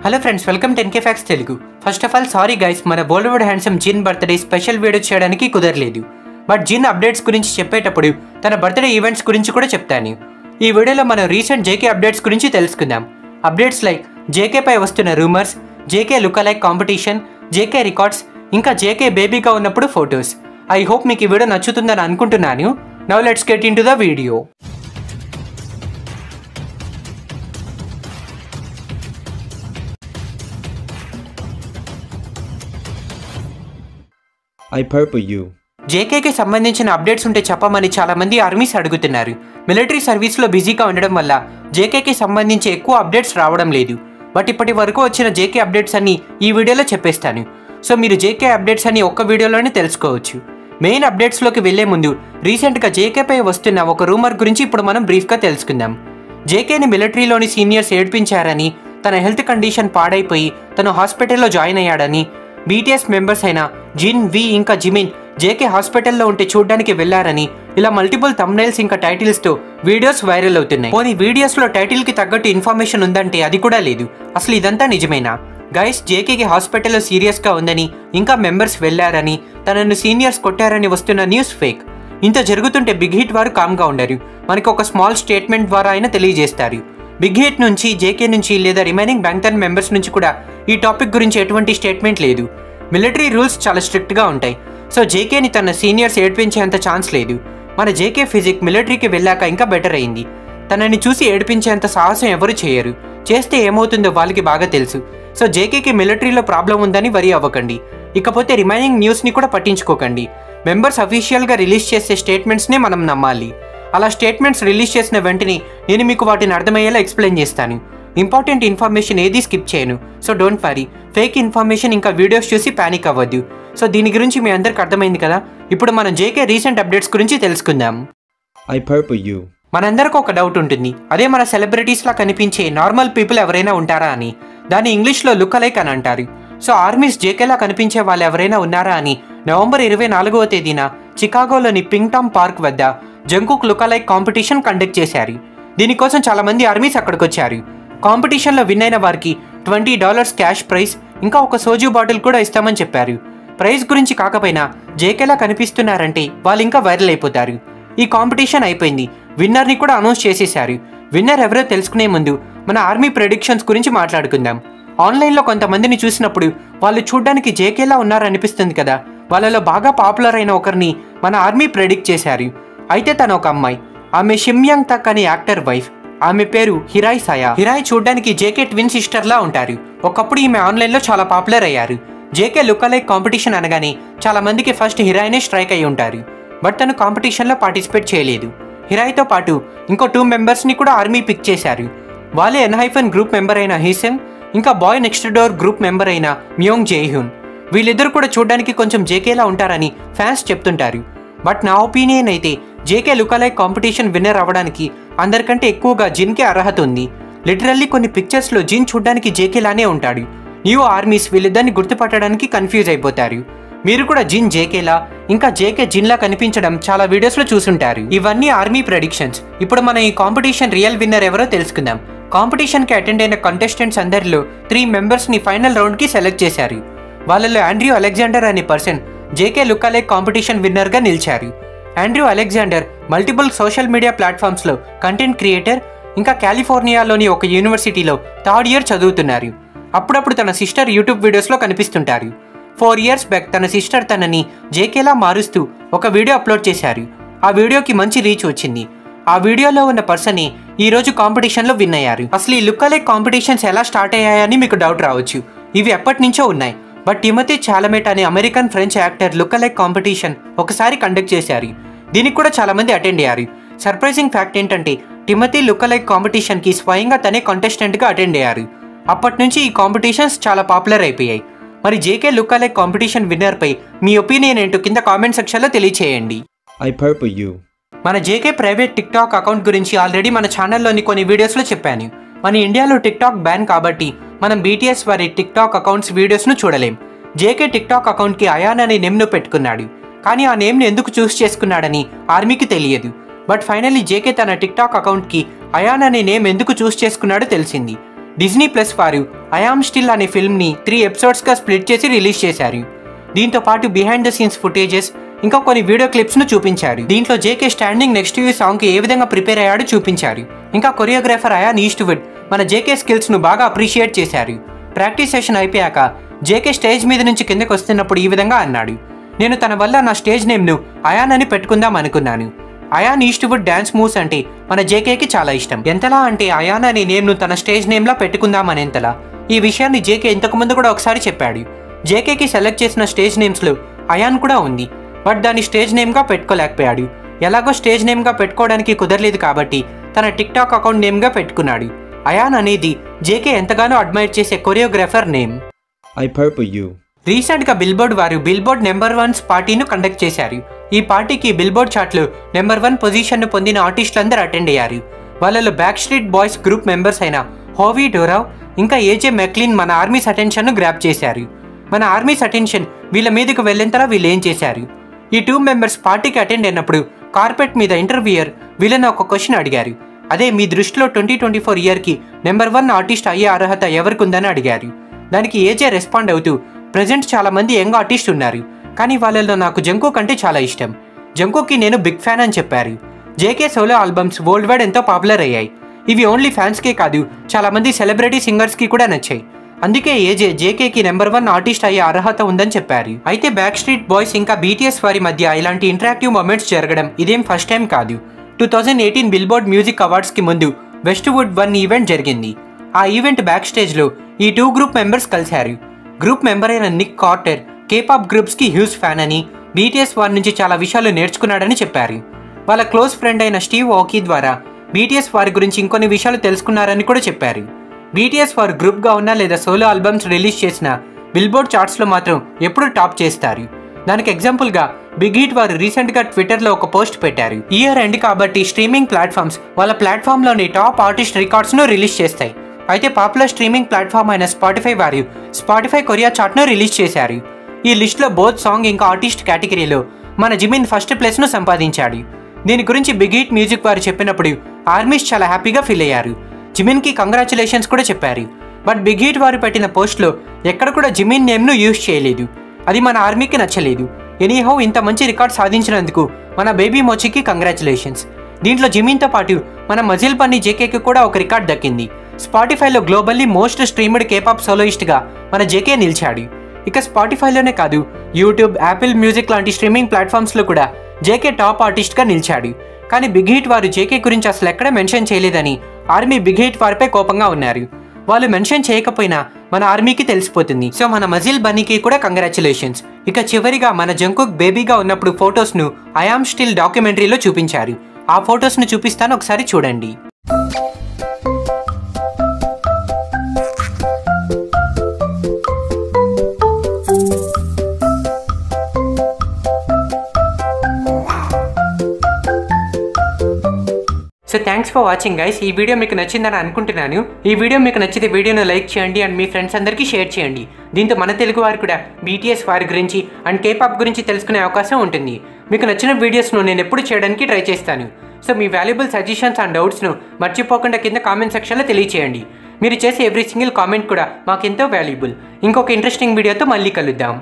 Hello friends, welcome 10K facts Telugu. First of all sorry guys, మన Bollywood handsome జిన్ birthday special video చేయడానికి కుదరలేదు. But gin updates గురించి చెప్పేటప్పుడు తన బర్త్డే ఈవెంట్స్ గురించి కూడా చెప్తాను. ఈ వీడియోలో మనం రీసెంట్ జేకే అప్డేట్స్ గురించి తెలుసుకుందాం. అప్డేట్స్ లైక్ జేకే పై వస్తున్న rumours, JK lookalike competition, JK records, ఇంకా జేకే బేబీగా ఉన్నప్పుడు ఫొటోస్. ఐ హోప్ మీకు ఈ వీడియో నచ్చుతుందని అనుకుంటున్నాను. Now let's get in to the video. I purple you. జేకేకి సంబంధించిన అప్డేట్స్ ఉంటే చెప్పమని చాలా మంది ఆర్మీస్ అడుగుతున్నారు. మిలిటరీ సర్వీస్లో బిజీగా ఉండడం వల్ల జేకేకి సంబంధించి ఎక్కువ అప్డేట్స్ రావడం లేదు. బట్ ఇప్పటి వరకు వచ్చిన జేకే అప్డేట్స్ అన్ని ఈ వీడియోలో చెప్పేస్తాను. సో మీరు జేకే అప్డేట్స్ అన్ని ఒక్క వీడియోలోనే తెలుసుకోవచ్చు. మెయిన్ అప్డేట్స్లోకి వెళ్లే ముందు రీసెంట్గా జేకేపై వస్తున్న ఒక రూమర్ గురించి ఇప్పుడు మనం బ్రీఫ్గా తెలుసుకుందాం. జేకేని మిలిటరీలోని సీనియర్స్ ఏడ్పించారని, తన హెల్త్ కండిషన్ పాడైపోయి తను హాస్పిటల్లో జాయిన్ అయ్యాడని, బీటీఎస్ మెంబర్స్ అయిన జిన్, వి ఇంకా జిమిన్ జేకే హాస్పిటల్లో ఉంటే చూడ్డానికి వెళ్లారని, ఇలా మల్టిపుల్ థంబ్నెయిల్స్ ఇంకా టైటిల్స్తో వీడియోస్ వైరల్ అవుతున్నాయి. పోనీ వీడియోస్లో టైటిల్కి తగ్గట్టు ఇన్ఫర్మేషన్ ఉందంటే అది కూడా లేదు. అసలు ఇదంతా నిజమేనా? గైస్, జేకేకి హాస్పిటల్లో సీరియస్గా ఉందని, ఇంకా మెంబర్స్ వెళ్లారని, తనను సీనియర్స్ కొట్టారని వస్తున్న న్యూస్ ఫేక్. ఇంత జరుగుతుంటే బిగ్ హిట్ వారు కామ్గా ఉండరు. మనకి ఒక స్మాల్ స్టేట్మెంట్ ద్వారా అయినా తెలియజేస్తారు. బిగ్ హిట్ నుంచి, జేకే నుంచి లేదా రిమైనింగ్ బ్యాంగ్టన్ మెంబర్స్ నుంచి కూడా ఈ టాపిక్ గురించి ఎటువంటి స్టేట్మెంట్ లేదు. మిలిటరీ రూల్స్ చాలా స్ట్రిక్ట్గా ఉంటాయి. సో జేకేని తన సీనియర్స్ ఏడ్పించేంత ఛాన్స్ లేదు. మన జేకే ఫిజిక్ మిలిటరీకి వెళ్ళాక ఇంకా బెటర్ అయింది. తనని చూసి ఏడ్పించేంత సాహసం ఎవరు చేయరు. చేస్తే ఏమవుతుందో వాళ్ళకి బాగా తెలుసు. సో జేకేకి మిలిటరీలో ప్రాబ్లం ఉందని వరీ అవ్వకండి. ఇకపోతే రిమైనింగ్ న్యూస్ని కూడా పట్టించుకోకండి. మెంబర్స్ అఫీషియల్గా రిలీజ్ చేసే స్టేట్మెంట్స్నే మనం నమ్మాలి. అలా స్టేట్మెంట్స్ రిలీజ్ చేసిన వెంటనే నేను మీకు వాటిని అర్థమయ్యేలా ఎక్స్ప్లెయిన్ చేస్తాను. ఇంపార్టెంట్ ఇన్ఫర్మేషన్ ఏది స్కిప్ చేయను. So don't worry. Fake information ఇంకా వీడియోస్ చూసి ప్యానిక్ అవ్వద్దు. సో దీని గురించి మీ అందరికి అర్థమైంది కదా. ఇప్పుడు మనం జేకే రీసెంట్ అప్డేట్స్ గురించి తెలుసుకుందాం. I purple you. మనందరికి ఒక డౌట్ ఉంటుంది. అదే మన సెలబ్రిటీస్లా కనిపించే నార్మల్ పీపుల్ ఎవరైనా ఉంటారా అని. దాన్ని ఇంగ్లీష్లో లుక్ అలైక్ అని అంటారు. సో ఆర్మీస్ జేకేలా కనిపించే వాళ్ళు ఎవరైనా ఉన్నారా అని నవంబర్ 24వ తేదీన చికాగోలోని పింగ్ టామ్ పార్క్ వద్ద జంకుక్ లుక్ అలైక్ కాంపిటీషన్ కండక్ట్ చేశారు. దీనికోసం చాలా మంది ఆర్మీస్ అక్కడికి వచ్చారు. కాంపిటీషన్లో విన్ అయిన వారికి $20 క్యాష్ ప్రైజ్, ఇంకా ఒక సోజు బాటిల్ కూడా ఇస్తామని చెప్పారు. ప్రైజ్ గురించి కాకపోయినా జేకేలా కనిపిస్తున్నారంటే వాళ్ళు ఇంకా వైరల్ అయిపోతారు. ఈ కాంపిటీషన్ అయిపోయింది. విన్నర్ని కూడా అనౌన్స్ చేసేశారు. విన్నర్ ఎవరో తెలుసుకునే ముందు మన ఆర్మీ ప్రెడిక్షన్స్ గురించి మాట్లాడుకుందాం. ఆన్లైన్లో కొంతమందిని చూసినప్పుడు వాళ్ళు చూడ్డానికి జేకేలా ఉన్నారనిపిస్తుంది కదా. వాళ్ళలో బాగా పాపులర్ అయిన ఒకరిని మన ఆర్మీ ప్రెడిక్ట్ చేశారు. అయితే తను ఒక అమ్మాయి. ఆమె షిమ్యాంగ్ తక్ అనే యాక్టర్ వైఫ్. ఆమె పేరు హిరాయ్ సాయా. హిరాయ్ చూడ్డానికి జేకే ట్విన్ సిస్టర్లా ఉంటారు. ఒకప్పుడు ఈమె ఆన్లైన్లో చాలా పాపులర్ అయ్యారు. జేకే లుక్ అలైక్ కాంపిటీషన్ అనగానే చాలా మందికి ఫస్ట్ హిరాయ్నే స్ట్రైక్ అయి ఉంటారు. బట్ తను కాంపిటీషన్లో పార్టిసిపేట్ చేయలేదు. హిరాయ్తో పాటు ఇంకో 2 మెంబర్స్ని కూడా ఆర్మీ పిక్ చేశారు. వాళ్ళే ఎన్హైఫన్ గ్రూప్ మెంబర్ అయిన హీసెన్, ఇంకా boy next door group member అయిన మ్యోంగ్ జేహ్యూన్. వీళ్ళిద్దరు కూడా చూడడానికి కొంచెం జేకేలా ఉంటారని ఫ్యాన్స్ చెప్తుంటారు. బట్ నా ఒపీనియన్ అయితే JK lookalike competition winner అవ్వడానికి అందరికంటే ఎక్కువగా జిన్కే అర్హత ఉంది. లిటరల్లీ కొన్ని పిక్చర్స్లో జిన్ చూడడానికి జేకేలానే ఉంటాడు. న్యూ ఆర్మీస్ వీళ్ళిద్దరిని గుర్తుపట్టడానికి కన్ఫ్యూజ్ అయిపోతారు. మీరు కూడా జిన్ జేకేలా, ఇంకా జేకే జిన్లా కనిపించడం చాలా వీడియోస్లో చూసుంటారు. ఇవన్నీ ఆర్మీ ప్రెడిక్షన్స్. ఇప్పుడు మనం ఈ కాంపిటీషన్ రియల్ విన్నర్ ఎవరో తెలుసుకుందాం. కాంపిటీషన్కి అటెండ్ అయిన కంటెస్టెంట్స్ అందరిలో 3 మెంబర్స్ని ఫైనల్ రౌండ్కి సెలెక్ట్ చేశారు. వాళ్ళలో ఆండ్రూ అలెగ్జాండర్ అనే person JK lookalike competition విన్నర్గా నిలిచారు. Andrew Alexander multiple social media ప్లాట్ఫామ్స్లో కంటెంట్ క్రియేటర్, ఇంకా కాలిఫోర్నియాలోని ఒక యూనివర్సిటీలో 3rd ఇయర్ చదువుతున్నారు. అప్పుడప్పుడు తన సిస్టర్ యూట్యూబ్ వీడియోస్లో కనిపిస్తుంటారు. 4 ఇయర్స్ బ్యాక్ తన సిస్టర్ తనని జేకేలా మారుస్తూ ఒక వీడియో అప్లోడ్ చేశారు. ఆ వీడియోకి మంచి రీచ్ వచ్చింది. ఆ వీడియోలో ఉన్న పర్సనే ఈరోజు కాంపిటీషన్లో విన్ అయ్యారు. అసలు ఈ లుక్ అలైక్ కాంపిటీషన్స్ ఎలా స్టార్ట్ అయ్యాయని మీకు డౌట్ రావచ్చు. ఇవి ఎప్పటి నుంచో ఉన్నాయి. బట్ టిమోథీ చాలమెట్ అనే American French actor look alike competition ఒకసారి కండక్ట్ చేశారు. దీనికి కూడా చాలా మంది అటెండ్ అయ్యారు. సర్ప్రైజింగ్ ఫ్యాక్ట్ ఏంటంటే టిమోథీ లుక్ అలైక్ కాంపిటీషన్కి స్వయంగా తనే కంటెస్టెంట్గా అటెండ్ అయ్యారు. అప్పటి నుంచి ఈ కాంపిటీషన్స్ చాలా పాపులర్ అయిపోయాయి. మరి జేకే లుక్ అలైక్ కాంపిటీషన్ విన్నర్పై మీ ఒపీనియన్ ఏంటో కింద కామెంట్ సెక్షన్లో తెలియచేయండి. I purple you. మన జేకే ప్రైవేట్ టిక్టాక్ అకౌంట్ గురించి ఆల్రెడీ మన ఛానల్లోని కొన్ని వీడియోస్లో చెప్పాను. మన ఇండియాలో టిక్టాక్ బ్యాన్ కాబట్టి మనం బీటీఎస్ వారి టిక్టాక్ అకౌంట్స్ వీడియోస్ను చూడలేం. జేకే టిక్టాక్ అకౌంట్కి అయాన్ అనే నేమ్ను పెట్టుకున్నాడు. కానీ ఆ నేమ్ని ఎందుకు చూస్ చేసుకున్నాడని ఆర్మీకి తెలియదు. బట్ ఫైనల్లీ జేకే తన టిక్టాక్ అకౌంట్కి అయాన్ అనే నేమ్ ఎందుకు చూస్ చేసుకున్నాడో తెలిసింది. డిజ్నీ ప్లస్ వారు ఐ యామ్ స్టిల్ అనే ఫిల్మ్ని 3 ఎపిసోడ్స్గా స్ప్లిట్ చేసి రిలీజ్ చేశారు. దీంతో పాటు బిహైండ్ ద సీన్స్ ఫుటేజెస్ ఇంకా కొన్ని వీడియో క్లిప్స్ను చూపించారు. దీంట్లో జేకే స్టాండింగ్ నెక్స్ట్ యూ సాంగ్కి ఏ విధంగా ప్రిపేర్ అయ్యాడో చూపించారు. ఇంకా కొరియోగ్రాఫర్ అయాన్ ఈస్ట్వుడ్ మన జేకే స్కిల్స్ను బాగా అప్రిషియేట్ చేశారు. ప్రాక్టీస్ సెషన్ అయిపోయాక జేకే స్టేజ్ మీద నుంచి కిందకి వస్తున్నప్పుడు ఈ విధంగా అన్నాడు, నేను తన వల్ల నా స్టేజ్ నేమ్ను అయాన్ అని పెట్టుకుందాం అనుకున్నాను. అయాన్ ఈస్ట్వుడ్ డ్యాన్స్ మూవ్స్ అంటే మన జేకేకి చాలా ఇష్టం. ఎంతలా అంటే అయాన్ అనే నేమ్ను తన స్టేజ్ నేమ్లా పెట్టుకుందాం అనేంతలా. ఈ విషయాన్ని జేకే ఇంతకుముందు కూడా ఒకసారి చెప్పాడు. జేకేకి సెలెక్ట్ చేసిన స్టేజ్ నేమ్స్లో అయాన్ కూడా ఉంది, బట్ దాన్ని స్టేజ్ నేమ్గా పెట్టుకోలేకపోయాడు. ఎలాగో స్టేజ్ నేమ్గా పెట్టుకోవడానికి కుదరలేదు కాబట్టి తన టిక్ టాక్ అకౌంట్ నేమ్గా పెట్టుకున్నాడు. అయాన్ అనేది జేకే ఎంతగానో అడ్మైర్ చేసే choreographer name. I purple you. రీసెంట్గా బిల్బోర్డ్ వారు బిల్బోర్డ్ నెంబర్ 1 పార్టీను కండక్ట్ చేశారు. ఈ పార్టీకి బిల్బోర్డ్ చార్ట్లో నెంబర్ 1 పొజిషన్ను పొందిన ఆర్టిస్టులందరూ అటెండ్ అయ్యారు. వాళ్ళలో back street boys group members అయిన హోవీ డోరావ్ ఇంకా ఏజే మెక్లిన్ మన ఆర్మీస్ అటెన్షన్ను గ్రాప్ చేశారు. మన ఆర్మీస్ అటెన్షన్ వీళ్ళ మీదకు వెళ్ళేంతలా వీళ్ళు ఏం చేశారు? ఈ 2 మెంబర్స్ పార్టీకి అటెండ్ అయినప్పుడు కార్పెట్ మీద ఇంటర్వ్యూయర్ వీళ్ళని ఒక క్వశ్చన్ అడిగారు. అదే మీ దృష్టిలో 2024 ఇయర్కి నెంబర్ 1 ఆర్టిస్ట్ అయ్యే అర్హత ఎవరికి ఉందని అడిగారు. దానికి ఏజే రెస్పాండ్ అవుతూ, ప్రజెంట్ చాలా మంది యంగ్ ఆర్టిస్ట్ ఉన్నారు, కానీ వాళ్ళలో నాకు జంకోక్ అంటే చాలా ఇష్టం. జంకోక్కి నేను బిగ్ ఫ్యాన్ అని చెప్పారు. JK solo albums world wide ఎంతో పాపులర్ అయ్యాయి. ఇవి ఓన్లీ ఫ్యాన్స్కే కాదు, చాలా మంది సెలబ్రిటీ సింగర్స్కి కూడా నచ్చాయి. అందుకే ఏజే జేకేకి నెంబర్ 1 ఆర్టిస్ట్ అయ్యే అర్హత ఉందని చెప్పారు. అయితే బ్యాక్ స్ట్రీట్ బాయ్స్ ఇంకా బీటీఎస్ వారి మధ్య ఇలాంటి ఇంటరాక్టివ్ మూమెంట్స్ జరగడం ఇదేం ఫస్ట్ టైం కాదు. 2018 బిల్బోర్డ్ మ్యూజిక్ అవార్డ్స్కి ముందు వెస్ట్వుడ్ 1 ఈవెంట్ జరిగింది. ఆ ఈవెంట్ బ్యాక్ స్టేజ్లో ఈ 2 గ్రూప్ మెంబర్స్ కలిశారు. గ్రూప్ మెంబర్ అయిన నిక్ కార్టర్ కేపాప్ గ్రూప్స్కి హ్యూజ్ ఫ్యాన్ అని, బీటీఎస్ వారి నుంచి చాలా విషయాలు నేర్చుకున్నాడని చెప్పారు. వాళ్ళ క్లోజ్ ఫ్రెండ్ అయిన స్టీవ్ ఓకీ ద్వారా బీటీఎస్ వారి గురించి ఇంకొన్ని విషయాలు తెలుసుకున్నారని కూడా చెప్పారు. బీటీఎస్ వారు గ్రూప్గా ఉన్నా లేదా సోలో ఆల్బమ్స్ రిలీజ్ చేసిన బిల్బోర్డ్ చార్ట్స్లో మాత్రం ఎప్పుడు టాప్ చేస్తారు. దానికి ఎగ్జాంపుల్గా బిగ్ హిట్ వారు రీసెంట్గా ట్విట్టర్లో ఒక పోస్ట్ పెట్టారు. ఇయర్ ఎండ్ కాబట్టి స్ట్రీమింగ్ ప్లాట్ఫామ్స్ వాళ్ళ ప్లాట్ఫామ్లోని టాప్ ఆర్టిస్ట్ రికార్డ్స్ను రిలీజ్ చేస్తాయి. అయితే పాపులర్ స్ట్రీమింగ్ ప్లాట్ఫామ్ అయిన స్పాటిఫై వారు స్పాటిఫై కొరియా చార్ట్ను రిలీజ్ చేశారు. ఈ లిస్ట్లో బోత్ సాంగ్ ఇంకా ఆర్టిస్ట్ కేటగిరీలో మన జిమిన్ ఫస్ట్ ప్లేస్ను సంపాదించాడు. దీని గురించి బిగ్ హిట్ మ్యూజిక్ వారు చెప్పినప్పుడు ఆర్మీస్ చాలా హ్యాపీగా ఫీల్ అయ్యారు. జిమిన్కి కంగ్రాచులేషన్స్ కూడా చెప్పారు. బట్ బిగ్ హిట్ వారు పెట్టిన పోస్ట్లో ఎక్కడ కూడా జిమిన్ నేమ్ను యూజ్ చేయలేదు. అది మన ఆర్మీకి నచ్చలేదు. ఎనీహౌ ఇంత మంచి రికార్డ్ సాధించినందుకు మన బేబీ మోచికి కంగ్రాచులేషన్స్. దీంట్లో జిమిన్తో పాటు మన మజిల్ బన్నీ జేకేకి కూడా ఒక రికార్డ్ దక్కింది. స్పాటిఫైలో గ్లోబల్లీ మోస్ట్ స్ట్రీమ్డ్ కేపాప్ సోలోయిస్ట్గా మన జేకే నిలిచాడు. ఇక స్పాటిఫైలోనే కాదు, యూట్యూబ్, యాపిల్ మ్యూజిక్ లాంటి స్ట్రీమింగ్ ప్లాట్ఫామ్స్లో కూడా జేకే టాప్ ఆర్టిస్ట్గా నిలిచాడు. కానీ బిగ్ హిట్ వారు జేకే గురించి అసలు ఎక్కడ మెన్షన్ చేయలేదని ఆర్మీ బిగ్ హిట్ వారిపై కోపంగా ఉన్నారు. వాళ్ళు మెన్షన్ చేయకపోయినా మన ఆర్మీకి తెలిసిపోతుంది. సో మన మజిల్ బన్నీకి కూడా కంగ్రాచులేషన్స్. ఇక చివరిగా మన జంకుక్ బేబీగా ఉన్నప్పుడు ఫొటోస్ను ఐ యామ్ స్టిల్ డాక్యుమెంటరీలో చూపించారు. ఆ ఫొటోస్ను చూపిస్తాను, ఒకసారి చూడండి. So thanks for watching guys. ఈ వీడియో మీకు నచ్చిందని అనుకుంటున్నాను. ఈ వీడియో మీకు నచ్చితే వీడియోను లైక్ చేయండి అండ్ మీ ఫ్రెండ్స్ అందరికీ షేర్ చేయండి. దీంతో మన తెలుగు వారు కూడా బీటీఎస్ వారి గురించి అండ్ కేపాప్ గురించి తెలుసుకునే అవకాశం ఉంటుంది. మీకు నచ్చిన వీడియోస్ను నేను ఎప్పుడు చేయడానికి ట్రై చేస్తాను. సో మీ వాల్యుబుల్ సజెషన్స్ అండ్ డౌట్స్ను మర్చిపోకుండా కింద కామెంట్ సెక్షన్లో తెలియచేయండి. మీరు చేసే ఎవ్రీ సింగిల్ కామెంట్ కూడా మాకెంతో వాల్యుబుల్. ఇంకొక ఇంట్రెస్టింగ్ వీడియోతో మళ్ళీ కలుద్దాం.